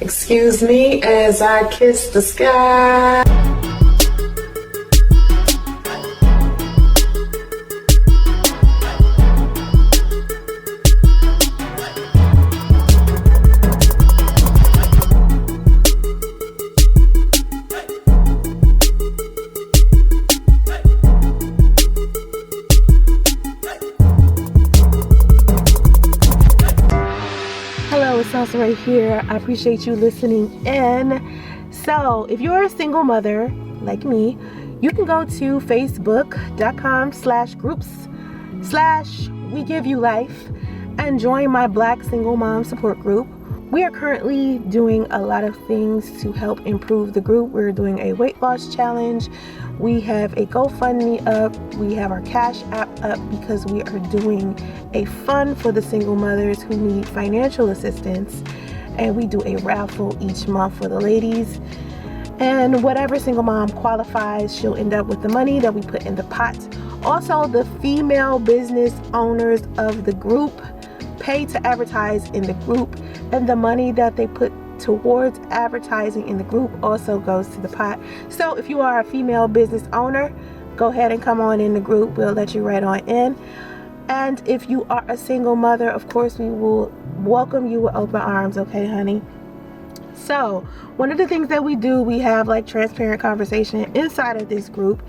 Excuse me as I kiss the sky. Hello, it's Salsa right here. I appreciate you listening in. So, if you're a single mother like me, you can go to facebook.com/groups/WeGiveYouLife and join my Black Single Mom support group. We are currently doing a lot of things to help improve the group. We're doing a weight loss challenge. We have a GoFundMe up. We have our Cash App up because we are doing a fund for the single mothers who need financial assistance. And we do a raffle each month for the ladies. And whatever single mom qualifies, she'll end up with the money that we put in the pot. Also, the female business owners of the group pay to advertise in the group, and the money that they put towards advertising in the group also goes to the pot. So if you are a female business owner, go ahead and come on in the group. We'll let you right on in. And if you are a single mother, of course, we will welcome you with open arms. Okay, honey? So one of the things that we do, we have like transparent conversation inside of this group.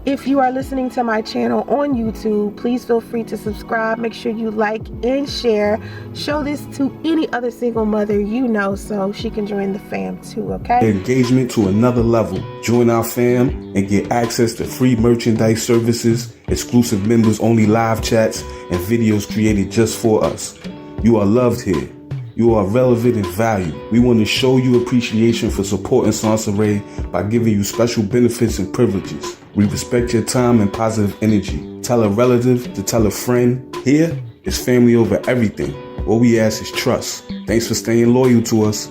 If you are listening to my channel on YouTube, please feel free to subscribe. Make sure you like and share. Show this to any other single mother you know so she can join the fam too, okay? Engagement to another level. Join our fam and get access to free merchandise services, exclusive members only live chats, and videos created just for us. You are loved here. You are relevant and valued. We want to show you appreciation for supporting Sansaray by giving you special benefits and privileges. We respect your time and positive energy. Tell a relative to tell a friend. Here is family over everything. All we ask is trust. Thanks for staying loyal to us.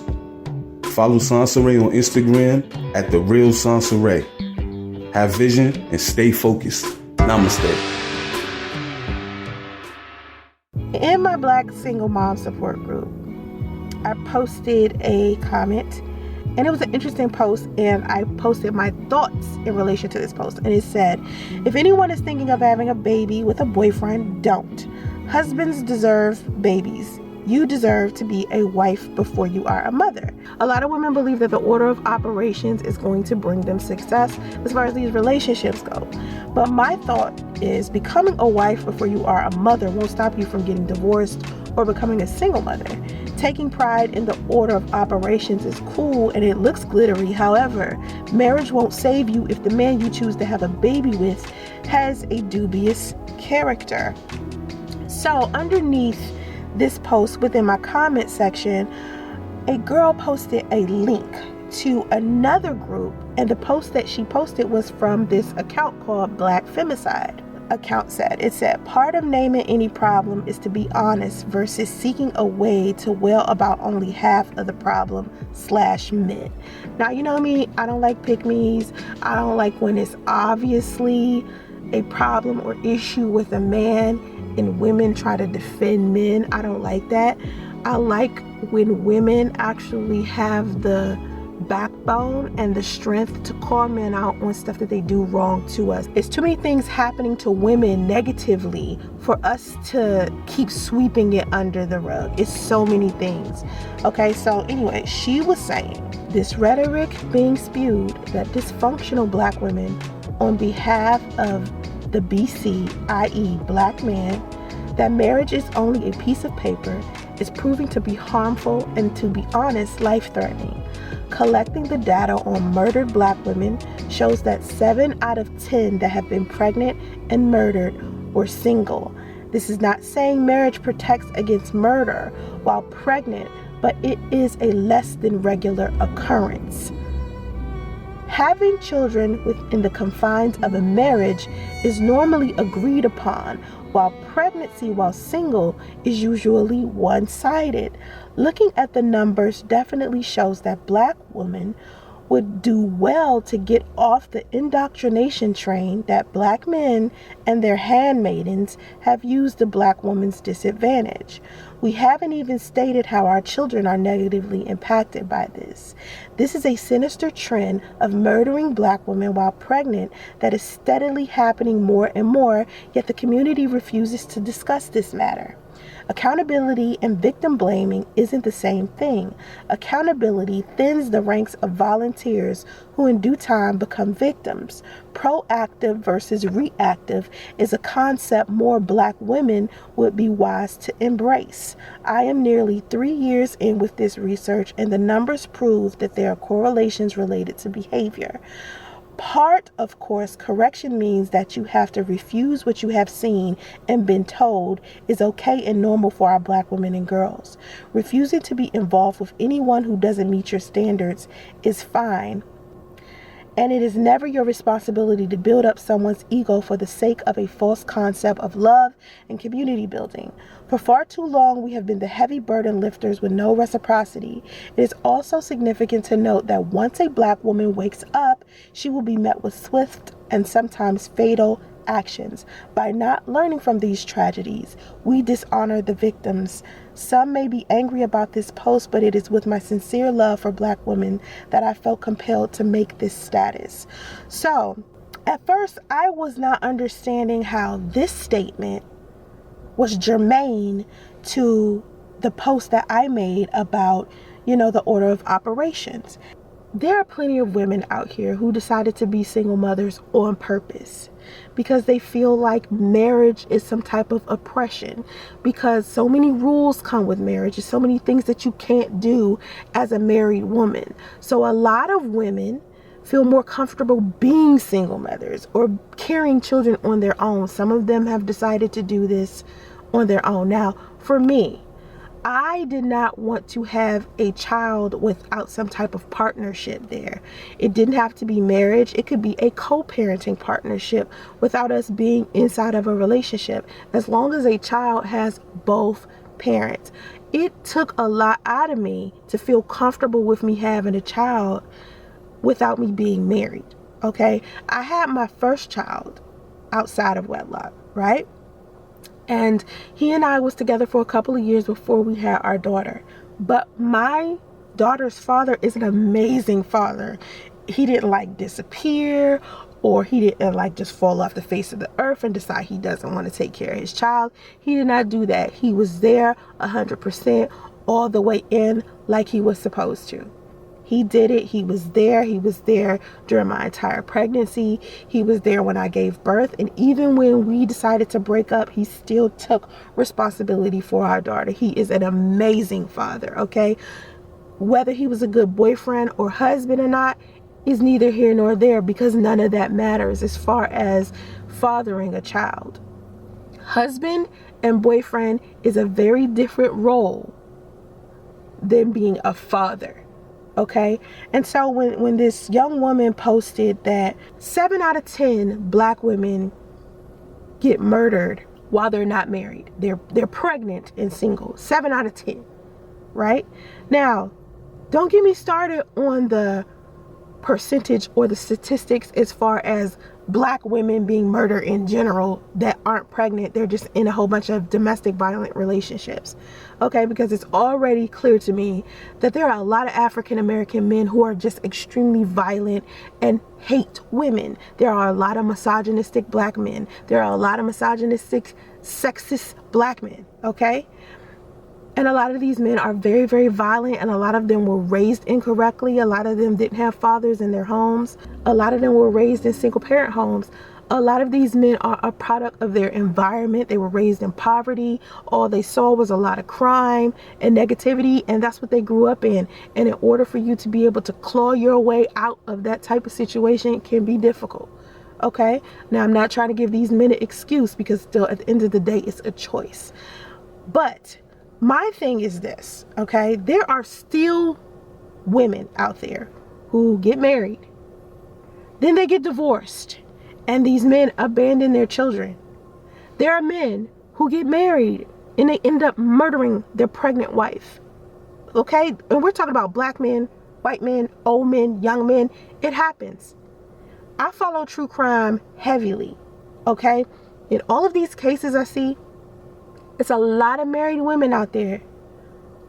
Follow Sansaray on Instagram at @TheRealSansaray. Have vision and stay focused. Namaste. In my Black Single Mom support group, I posted a comment, and it was an interesting post, and I posted my thoughts in relation to this post. And it said, if anyone is thinking of having a baby with a boyfriend, don't. Husbands deserve babies. You deserve to be a wife before you are a mother. A lot of women believe that the order of operations is going to bring them success as far as these relationships go. But my thought is becoming a wife before you are a mother won't stop you from getting divorced or becoming a single mother. Taking pride in the order of operations is cool and it looks glittery. However, marriage won't save you if the man you choose to have a baby with has a dubious character. So underneath this post within my comment section, a girl posted a link to another group, and the post that she posted was from this account called Black Femicide. It said, part of naming any problem is to be honest versus seeking a way to wail about only half of the problem /men. Now, you know me, I don't like pick-me's. I don't like when it's obviously a problem or issue with a man and women try to defend men. I don't like that. I like when women actually have the backbone and the strength to call men out on stuff that they do wrong to us. It's too many things happening to women negatively for us to keep sweeping it under the rug. It's so many things. Okay, so anyway, she was saying this rhetoric being spewed that dysfunctional Black women on behalf of the BC, i.e. Black man, that marriage is only a piece of paper, is proving to be harmful and, to be honest, life-threatening. Collecting the data on murdered Black women shows that 7 out of 10 that have been pregnant and murdered were single. This is not saying marriage protects against murder while pregnant, but it is a less than regular occurrence. Having children within the confines of a marriage is normally agreed upon, while pregnancy while single is usually one-sided. Looking at the numbers definitely shows that Black women would do well to get off the indoctrination train that Black men and their handmaidens have used the Black woman's disadvantage. We haven't even stated how our children are negatively impacted by this. This is a sinister trend of murdering Black women while pregnant that is steadily happening more and more, yet the community refuses to discuss this matter. Accountability and victim blaming isn't the same thing. Accountability thins the ranks of volunteers who in due time become victims. Proactive versus reactive is a concept more Black women would be wise to embrace. I am nearly 3 years in with this research, and the numbers prove that there are correlations related to behavior. Part, of course, correction means that you have to refuse what you have seen and been told is okay and normal for our Black women and girls. Refusing to be involved with anyone who doesn't meet your standards is fine. And it is never your responsibility to build up someone's ego for the sake of a false concept of love and community building. For far too long, we have been the heavy burden lifters with no reciprocity. It is also significant to note that once a Black woman wakes up, she will be met with swift and sometimes fatal actions. By not learning from these tragedies, we dishonor the victims. Some may be angry about this post, but it is with my sincere love for Black women that I felt compelled to make this status. So, at first, I was not understanding how this statement was germane to the post that I made about, the order of operations. There are plenty of women out here who decided to be single mothers on purpose because they feel like marriage is some type of oppression, because so many rules come with marriage. There's so many things that you can't do as a married woman. So a lot of women feel more comfortable being single mothers or carrying children on their own. Some of them have decided to do this on their own. Now, for me, I did not want to have a child without some type of partnership there. It didn't have to be marriage. It could be a co-parenting partnership without us being inside of a relationship, as long as a child has both parents. It took a lot out of me to feel comfortable with me having a child without me being married. Okay, I had my first child outside of wedlock, right? And he and I was together for a couple of years before we had our daughter. But my daughter's father is an amazing father. He didn't disappear, or he didn't just fall off the face of the earth and decide he doesn't want to take care of his child. He did not do that. He was there 100% all the way in, like he was supposed to. He did it. He was there. He was there during my entire pregnancy. He was there when I gave birth. And even when we decided to break up, he still took responsibility for our daughter. He is an amazing father, okay? Whether he was a good boyfriend or husband or not is neither here nor there, because none of that matters as far as fathering a child. Husband and boyfriend is a very different role than being a father. Okay, and so when this young woman posted that 7 out of 10 Black women get murdered while they're not married, they're pregnant and single, 7 out of 10, right? Now, don't get me started on the percentage or the statistics as far as Black women being murdered in general that aren't pregnant. They're just in a whole bunch of domestic violent relationships. Okay, because it's already clear to me that there are a lot of African American men who are just extremely violent and hate women. There are a lot of misogynistic Black men. There are a lot of misogynistic, sexist Black men. Okay. And a lot of these men are very, very violent, and a lot of them were raised incorrectly. A lot of them didn't have fathers in their homes. A lot of them were raised in single parent homes. A lot of these men are a product of their environment. They were raised in poverty. All they saw was a lot of crime and negativity, and that's what they grew up in. And in order for you to be able to claw your way out of that type of situation, it can be difficult. Okay? Now, I'm not trying to give these men an excuse, because still at the end of the day, it's a choice. But my thing is this, okay? There are still women out there who get married, then they get divorced, and these men abandon their children. There are men who get married and they end up murdering their pregnant wife, okay? And we're talking about Black men, white men, old men, young men. It happens. I follow true crime heavily, okay? In all of these cases I see, It's a lot of married women out there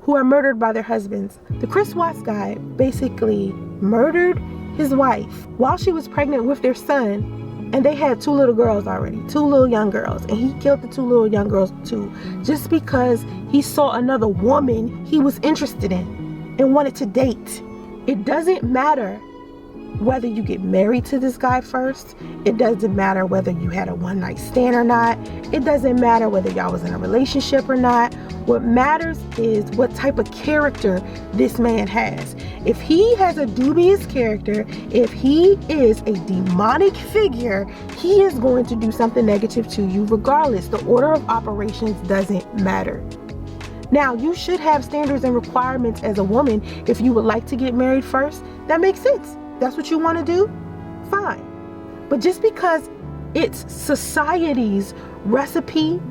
who are murdered by their husbands. The Chris Watts guy basically murdered his wife while she was pregnant with their son, and they had 2 little girls already, 2 little young girls, and he killed the 2 little young girls too, just because he saw another woman he was interested in and wanted to date. It doesn't matter whether you get married to this guy first. It doesn't matter whether you had a one-night stand or not. It doesn't matter whether y'all was in a relationship or not. What matters is what type of character this man has. If he has a dubious character, if he is a demonic figure, he is going to do something negative to you regardless. The order of operations doesn't matter. Now, you should have standards and requirements as a woman. If you would like to get married first, that makes sense. That's what you want to do? Fine. But just because it's society's recipe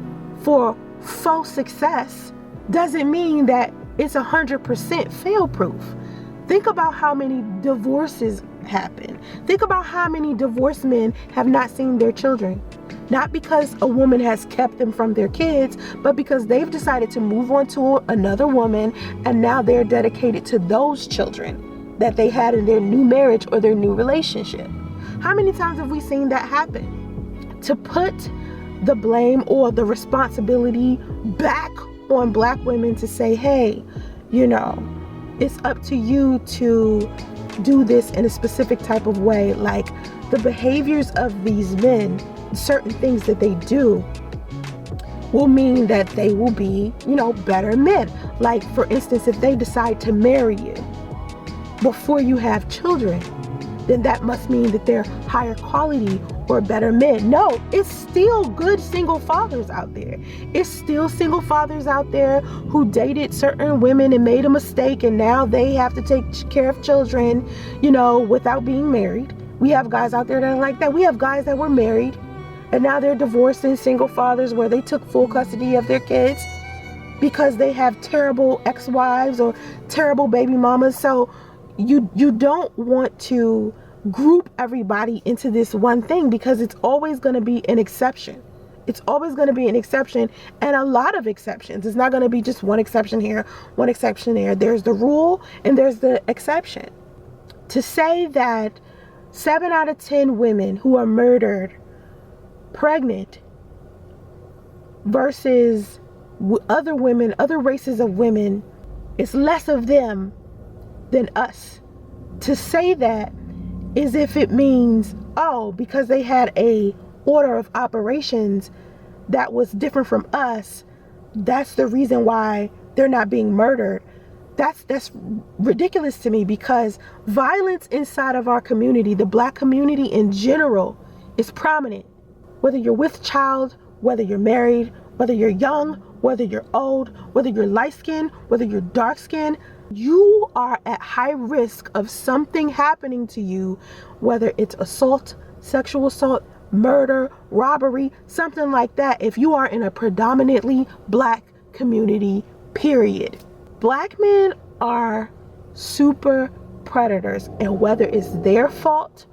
for faux success doesn't mean that it's 100% fail-proof. Think about how many divorces happen. Think about how many divorced men have not seen their children. Not because a woman has kept them from their kids, but because they've decided to move on to another woman, and now they're dedicated to those children that they had in their new marriage or their new relationship. How many times have we seen that happen? To put the blame or the responsibility back on Black women to say, hey, you know, it's up to you to do this in a specific type of way. Like the behaviors of these men, certain things that they do will mean that they will be, you know, better men. Like for instance, if they decide to marry you before you have children, then that must mean that they're higher quality or better men. No, it's still good single fathers out there. It's still single fathers out there who dated certain women and made a mistake, and now they have to take care of children, you know, without being married. We have guys out there that are like that. We have guys that were married and now they're divorced and single fathers where they took full custody of their kids because they have terrible ex-wives or terrible baby mamas. So you don't want to group everybody into this one thing, because it's always going to be an exception. It's always going to be an exception, and a lot of exceptions. It's not going to be just one exception here, one exception there. There's the rule and there's the exception. To say that 7 out of 10 women who are murdered pregnant versus other women, other races of women, it's less of them than us. To say that is if it means, oh, because they had a order of operations that was different from us, that's the reason why they're not being murdered. That's ridiculous to me, because violence inside of our community, the Black community in general, is prominent. Whether you're with child, whether you're married, whether you're young, whether you're old, whether you're light-skinned, whether you're dark-skinned, you are at high risk of something happening to you, whether it's assault, sexual assault, murder, robbery, something like that, if you are in a predominantly Black community, period. Black men are super predators, and whether it's their fault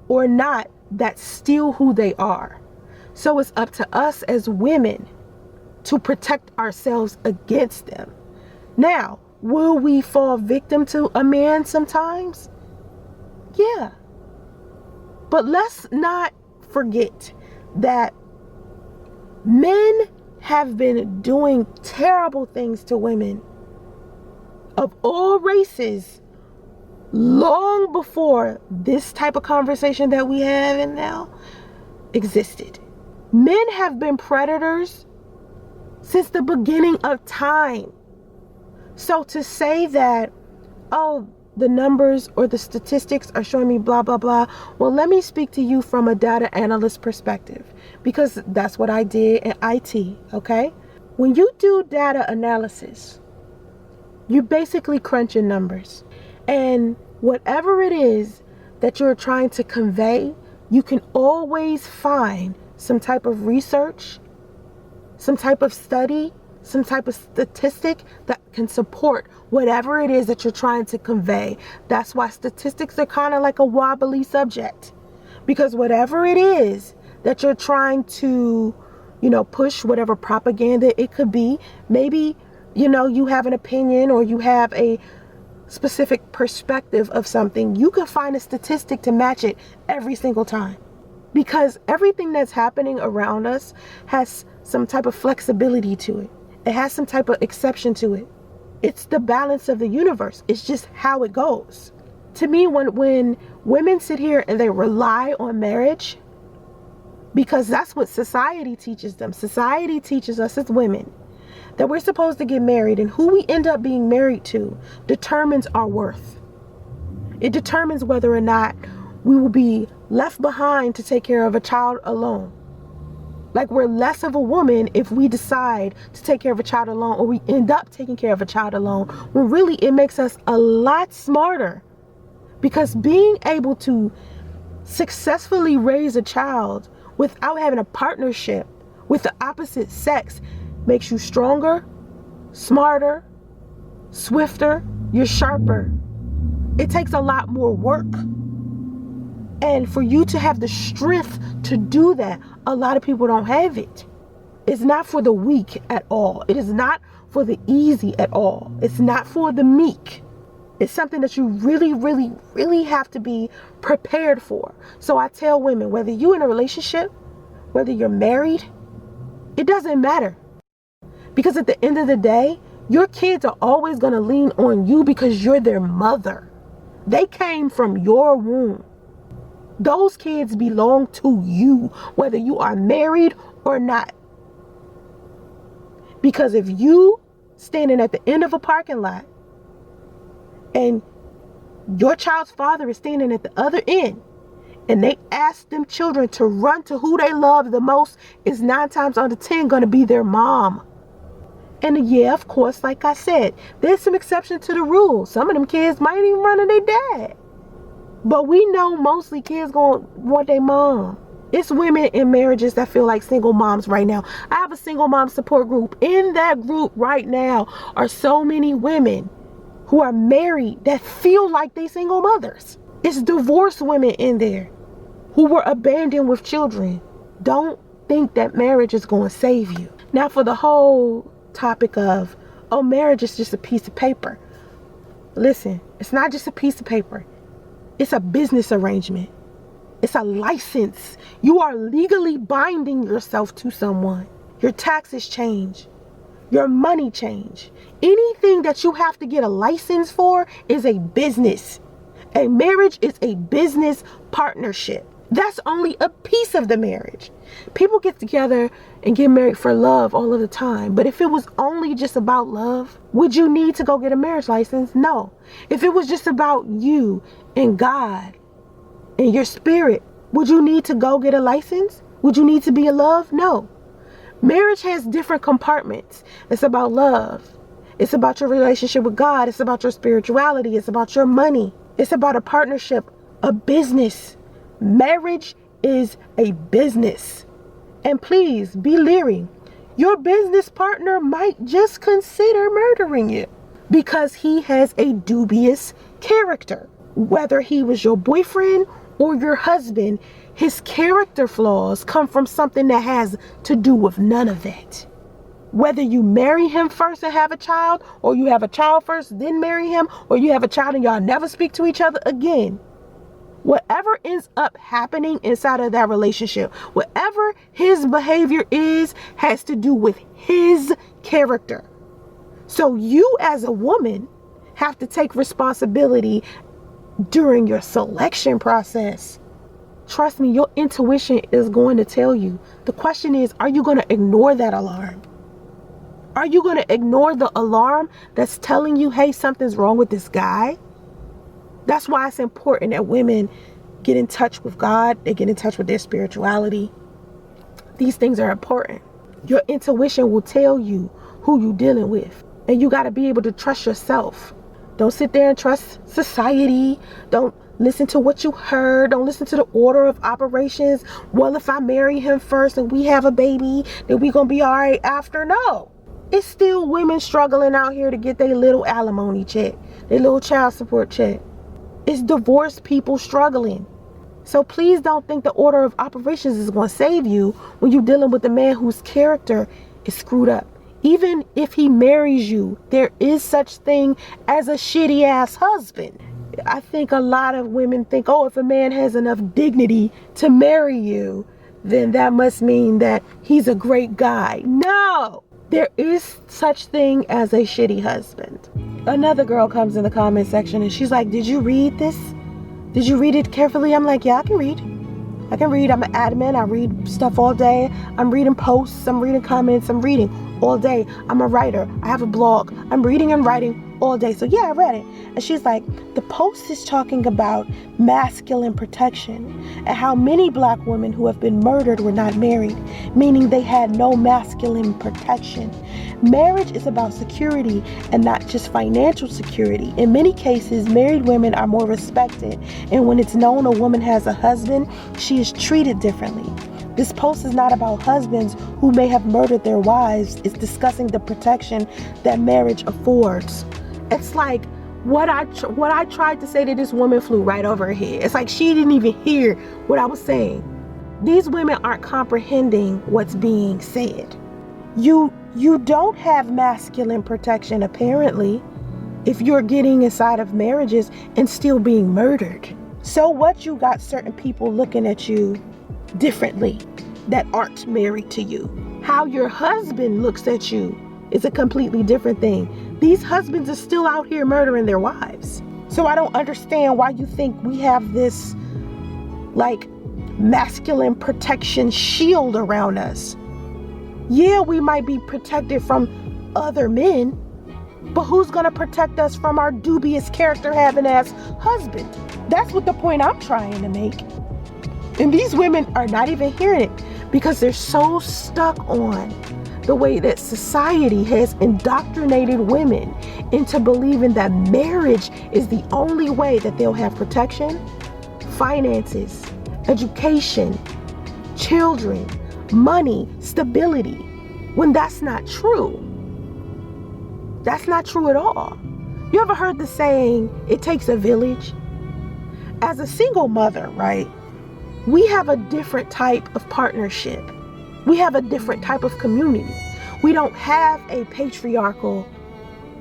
or not, that's still who they are. So it's up to us as women to protect ourselves against them. Now, will we fall victim to a man sometimes? Yeah. But let's not forget that men have been doing terrible things to women of all races long before this type of conversation that we have now existed. Men have been predators since the beginning of time. So to say that, oh, the numbers or the statistics are showing me blah, blah, blah. Well, let me speak to you from a data analyst perspective, because that's what I did in IT, okay? When you do data analysis, you basically crunch your numbers. And whatever it is that you're trying to convey, you can always find some type of research, some type of study, some type of statistic that can support whatever it is that you're trying to convey. That's why statistics are kind of like a wobbly subject, because whatever it is that you're trying to, push whatever propaganda it could be. Maybe, you have an opinion or you have a specific perspective of something. You can find a statistic to match it every single time. Because everything that's happening around us has some type of flexibility to it. It has some type of exception to it. It's the balance of the universe. It's just how it goes. To me, when women sit here and they rely on marriage, because that's what society teaches them. Society teaches us as women that we're supposed to get married, and who we end up being married to determines our worth. It determines whether or not we will be left behind to take care of a child alone. Like, we're less of a woman if we decide to take care of a child alone, or we end up taking care of a child alone, when really it makes us a lot smarter. Because being able to successfully raise a child without having a partnership with the opposite sex makes you stronger, smarter, swifter, you're sharper. It takes a lot more work. And for you to have the strength to do that, a lot of people don't have it. It's not for the weak at all. It is not for the easy at all. It's not for the meek. It's something that you really, really, really have to be prepared for. So I tell women, whether you're in a relationship, whether you're married, it doesn't matter. Because at the end of the day, your kids are always going to lean on you because you're their mother. They came from your womb. Those kids belong to you, whether you are married or not. Because if you standing at the end of a parking lot and your child's father is standing at the other end, and they ask them children to run to who they love the most, is 9 times out of 10 going to be their mom. And yeah, of course, like I said, there's some exception to the rule. Some of them kids might even run to their dad. But we know mostly kids gonna want their mom. It's women in marriages that feel like single moms right now. I have a single mom support group. In that group right now are so many women who are married that feel like they single mothers. It's divorced women in there who were abandoned with children. Don't think that marriage is going to save you. Now, for the whole topic of, oh, marriage is just a piece of paper. Listen, it's not just a piece of paper. It's a business arrangement. It's a license. You are legally binding yourself to someone. Your taxes change. Your money change. Anything that you have to get a license for is a business. A marriage is a business partnership. That's only a piece of the marriage. People get together and get married for love all of the time. But if it was only just about love, would you need to go get a marriage license? No. If it was just about you and God and your spirit, would you need to go get a license? Would you need to be in love? No. Marriage has different compartments. It's about love. It's about your relationship with God. It's about your spirituality. It's about your money. It's about a partnership, a business. Marriage is a business. And please be leery. Your business partner might just consider murdering you because he has a dubious character. Whether he was your boyfriend or your husband, his character flaws come from something that has to do with none of that. Whether you marry him first and have a child, or you have a child first, then marry him, or you have a child and y'all never speak to each other again. Whatever ends up happening inside of that relationship, whatever his behavior is, has to do with his character. So you as a woman have to take responsibility during your selection process. Trust me, your intuition is going to tell you. The question is, are you going to ignore that alarm? Are you going to ignore the alarm that's telling you, hey, something's wrong with this guy? That's why it's important that women get in touch with God. They get in touch with their spirituality. These things are important. Your intuition will tell you who you're dealing with. And you got to be able to trust yourself. Don't sit there and trust society. Don't listen to what you heard. Don't listen to the order of operations. Well, if I marry him first and we have a baby, then we going to be all right after. No. It's still women struggling out here to get their little alimony check, their little child support check. It's divorced people struggling. So please don't think the order of operations is going to save you when you're dealing with a man whose character is screwed up. Even if he marries you, there is such thing as a shitty ass husband. I think a lot of women think, oh, if a man has enough dignity to marry you, then that must mean that he's a great guy. No, there is such thing as a shitty husband. Another girl comes in the comment section and she's like, did you read this? Did you read it carefully? I'm like, yeah, I can read. I'm an admin. I read stuff all day. I'm reading posts. I'm reading comments. I'm reading all day. I'm a writer. I have a blog. I'm reading and writing all day. So yeah, I read it. And she's like, the post is talking about masculine protection and how many black women who have been murdered were not married, meaning they had no masculine protection. Marriage is about security and not just financial security. In many cases, married women are more respected, and when it's known a woman has a husband, she is treated differently. This post is not about husbands who may have murdered their wives. It's discussing the protection that marriage affords. It's like what I tried to say to this woman flew right over her head. It's like she didn't even hear what I was saying. These women aren't comprehending what's being said. You don't have masculine protection, apparently, if you're getting inside of marriages and still being murdered. So what, you got certain people looking at you differently that aren't married to you. How your husband looks at you is a completely different thing. These husbands are still out here murdering their wives. So I don't understand why you think we have this like masculine protection shield around us. Yeah, we might be protected from other men, but who's gonna protect us from our dubious character having ass husband? That's what the point I'm trying to make. And these women are not even hearing it because they're so stuck on the way that society has indoctrinated women into believing that marriage is the only way that they'll have protection, finances, education, children, money, stability, when that's not true. That's not true at all. You ever heard the saying, it takes a village? As a single mother, right, we have a different type of partnership. We have a different type of community. We don't have a patriarchal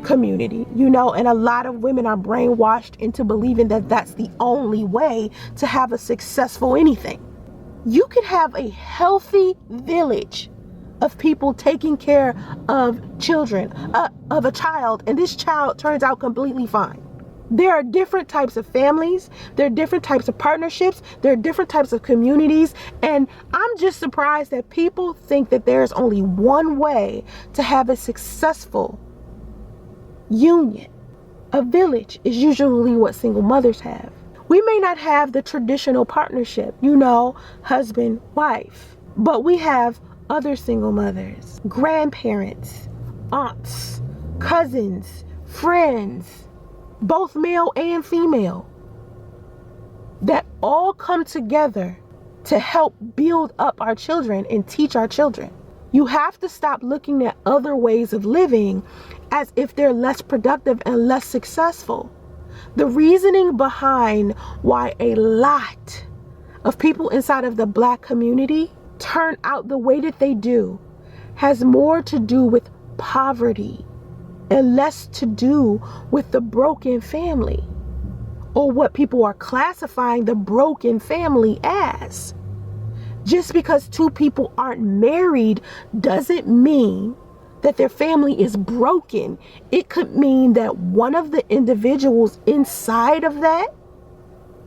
community, and a lot of women are brainwashed into believing that that's the only way to have a successful anything. You could have a healthy village of people taking care of children, of a child, and this child turns out completely fine. There are different types of families, there are different types of partnerships, there are different types of communities, and I'm just surprised that people think that there's only one way to have a successful union. A village is usually what single mothers have. We may not have the traditional partnership, husband, wife, but we have other single mothers, grandparents, aunts, cousins, friends, both male and female, that all come together to help build up our children and teach our children. You have to stop looking at other ways of living as if they're less productive and less successful. The reasoning behind why a lot of people inside of the Black community turn out the way that they do has more to do with poverty and less to do with the broken family, or what people are classifying the broken family as. Just because two people aren't married doesn't mean that their family is broken. It could mean that one of the individuals inside of that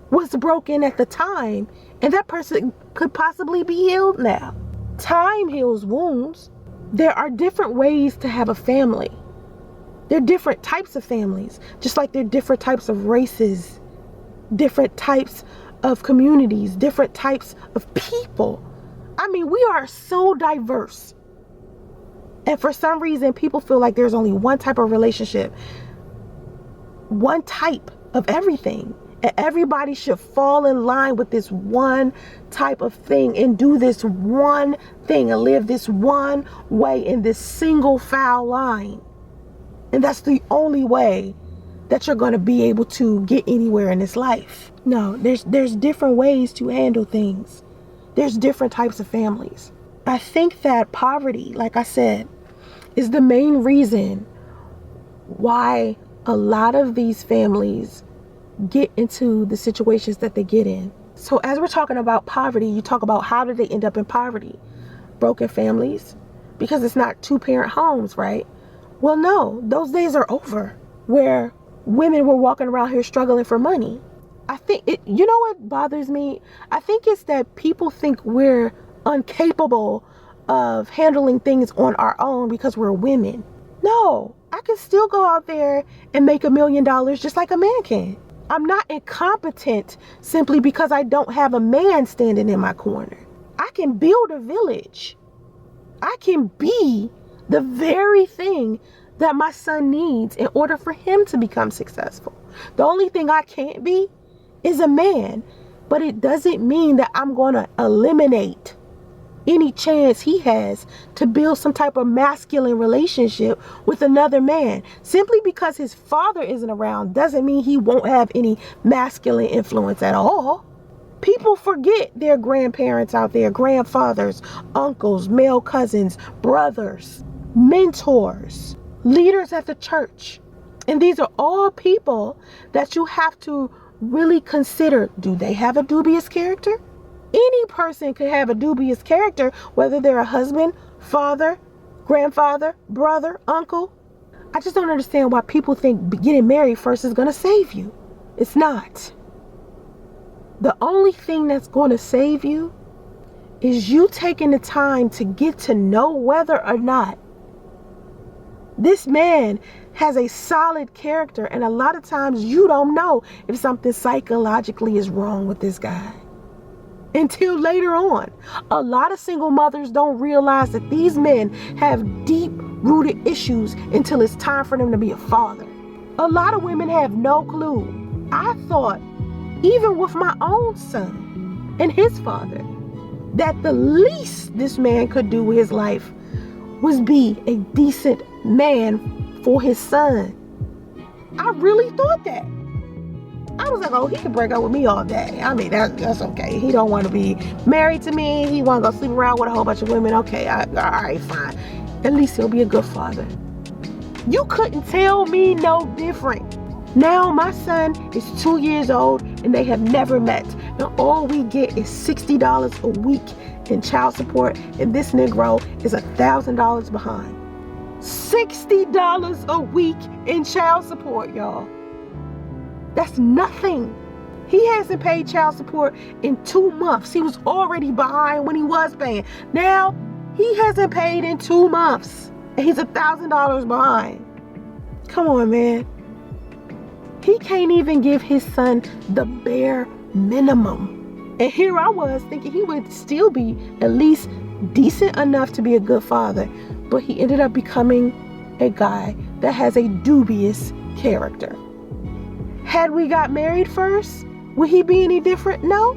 was broken at the time, and that person could possibly be healed now. Time heals wounds. There are different ways to have a family. There are different types of families, just like there are different types of races, different types of communities, different types of people. I mean, we are so diverse. And for some reason, people feel like there's only one type of relationship, one type of everything. And everybody should fall in line with this one type of thing and do this one thing and live this one way in this single foul line. And that's the only way that you're going to be able to get anywhere in this life. No, there's different ways to handle things. There's different types of families. I think that poverty, like I said, is the main reason why a lot of these families get into the situations that they get in. So as we're talking about poverty, you talk about how did they end up in poverty? Broken families, because it's not two-parent homes, right? Well, no, those days are over where women were walking around here struggling for money. I think you know what bothers me? I think it's that people think we're incapable of handling things on our own because we're women. No, I can still go out there and make $1 million just like a man can. I'm not incompetent simply because I don't have a man standing in my corner. I can build a village. I can be the very thing that my son needs in order for him to become successful. The only thing I can't be is a man, but it doesn't mean that I'm going to eliminate any chance he has to build some type of masculine relationship with another man. Simply because his father isn't around doesn't mean he won't have any masculine influence at all. People forget their grandparents out there, grandfathers, uncles, male cousins, brothers, mentors, leaders at the church. And these are all people that you have to really consider. Do they have a dubious character? Any person could have a dubious character, whether they're a husband, father, grandfather, brother, uncle. I just don't understand why people think getting married first is going to save you. It's not. The only thing that's going to save you is you taking the time to get to know whether or not this man has a solid character. And a lot of times you don't know if something psychologically is wrong with this guy until later on. A lot of single mothers don't realize that these men have deep-rooted issues until it's time for them to be a father. A lot of women have no clue. I thought, even with my own son and his father, that the least this man could do with his life was be a decent man for his son. I really thought that. I was like, oh, he can break up with me all day. I mean, that's okay. He don't want to be married to me. He want to go sleep around with a whole bunch of women. Okay, all right, fine. At least he'll be a good father. You couldn't tell me no different. Now my son is 2 years old and they have never met. Now all we get is $60 a week in child support, and this Negro is $1,000 behind. $60 a week in child support, y'all. That's nothing. He hasn't paid child support in 2 months. He was already behind when he was paying. Now he hasn't paid in 2 months and he's $1,000 behind. Come on, man. He can't even give his son the bare minimum. And here I was thinking he would still be at least decent enough to be a good father. But he ended up becoming a guy that has a dubious character. Had we got married first, would he be any different? No.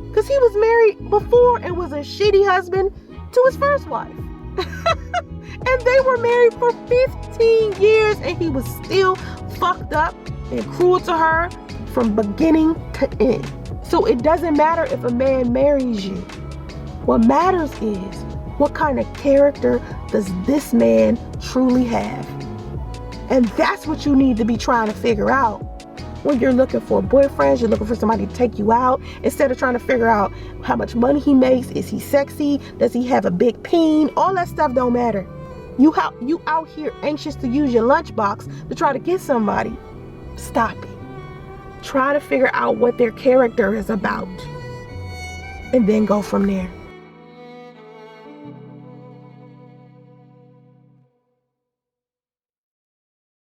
Because he was married before and was a shitty husband to his first wife. And they were married for 15 years and he was still fucked up and cruel to her from beginning to end. So it doesn't matter if a man marries you. What matters is, what kind of character does this man truly have? And that's what you need to be trying to figure out when you're looking for boyfriends, you're looking for somebody to take you out, instead of trying to figure out how much money he makes, is he sexy, does he have a big peen, all that stuff don't matter. You out here anxious to use your lunchbox to try to get somebody. Stop it. Try to figure out what their character is about and then go from there.